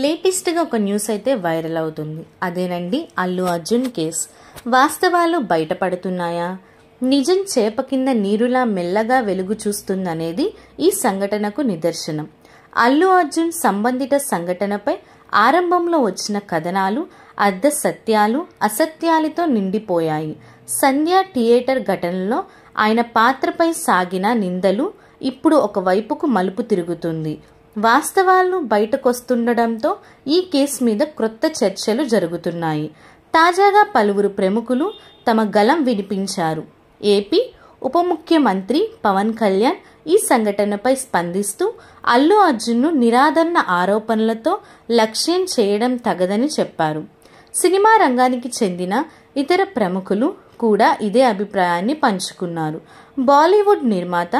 లేటెస్ట్గా ఒక న్యూస్ అయితే వైరల్ అవుతుంది. అదేనండి అల్లు అర్జున్ కేస్. వాస్తవాలు బయటపడుతున్నాయా? నిజం చేప కింద నీరులా మెల్లగా వెలుగు చూస్తుందనేది ఈ సంఘటనకు నిదర్శనం. అల్లు అర్జున్ సంబంధిత సంఘటనపై ఆరంభంలో వచ్చిన కథనాలు అర్ధ సత్యాలు అసత్యాలతో నిండిపోయాయి. సంధ్య థియేటర్ ఘటనలో ఆయన పాత్రపై సాగిన నిందలు ఇప్పుడు ఒకవైపుకు మలుపు తిరుగుతుంది. వాస్తవాలు బయటకొస్తుండడంతో ఈ కేసు మీద క్రొత్త చర్చలు జరుగుతున్నాయి. తాజాగా పలువురు ప్రముఖులు తమ గళం వినిపించారు. ఏపీ ఉప ముఖ్యమంత్రి పవన్ కళ్యాణ్ ఈ సంఘటనపై స్పందిస్తూ అల్లు అర్జున్ను నిరాదరణ ఆరోపణలతో లక్ష్యం చేయడం తగదని చెప్పారు. సినిమా రంగానికి చెందిన ఇతర ప్రముఖులు కూడా ఇదే అభిప్రాయాన్ని పంచుకున్నారు. బాలీవుడ్ నిర్మాత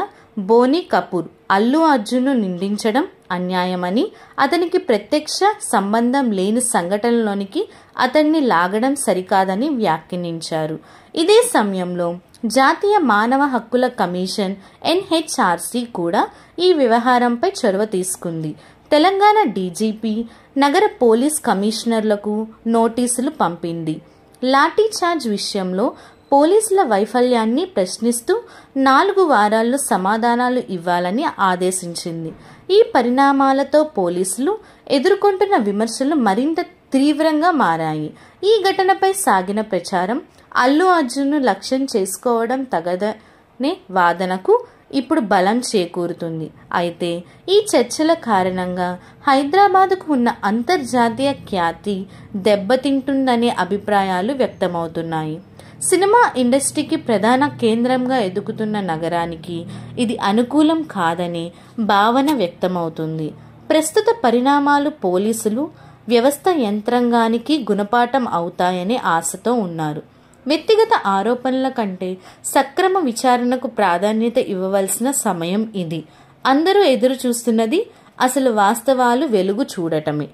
బోనీ కపూర్ అల్లు అర్జున్ను నిందించడం అన్యాయమని, అతనికి ప్రత్యక్ష సంబంధం లేని సంఘటనలోనికి అతన్ని లాగడం సరికాదని వ్యాఖ్యానించారు. ఇదే సమయంలో జాతీయ మానవ హక్కుల కమిషన్ NHRC కూడా ఈ వ్యవహారంపై చొరవ తీసుకుంది. తెలంగాణ డీజీపీ నగర పోలీస్ కమిషనర్లకు నోటీసులు పంపింది. లాఠీచార్జ్ విషయంలో పోలీసుల వైఫల్యాన్ని ప్రశ్నిస్తూ 4 వారాల్లో సమాధానాలు ఇవ్వాలని ఆదేశించింది. ఈ పరిణామాలతో పోలీసులు ఎదుర్కొంటున్న విమర్శలు మరింత తీవ్రంగా మారాయి. ఈ ఘటనపై సాగిన ప్రచారం అల్లు అర్జున్ను లక్ష్యం చేసుకోవడం తగదనే వాదనకు ఇప్పుడు బలం చేకూరుతుంది. అయితే ఈ చర్చల కారణంగా హైదరాబాద్కు ఉన్న అంతర్జాతీయ ఖ్యాతి దెబ్బతింటుందనే అభిప్రాయాలు వ్యక్తమవుతున్నాయి. సినిమా ఇండస్ట్రీకి ప్రధాన కేంద్రంగా ఎదుగుతున్న నగరానికి ఇది అనుకూలం కాదనే భావన వ్యక్తమవుతుంది. ప్రస్తుత పరిణామాలు పోలీసులు వ్యవస్థ యంత్రాంగానికి గుణపాఠం అవుతాయనే ఆశతో ఉన్నారు. వ్యక్తిగత ఆరోపణల కంటే సక్రమ విచారణకు ప్రాధాన్యత ఇవ్వవలసిన సమయం ఇది. అందరూ ఎదురు చూస్తున్నది అసలు వాస్తవాలు వెలుగు చూడటమే.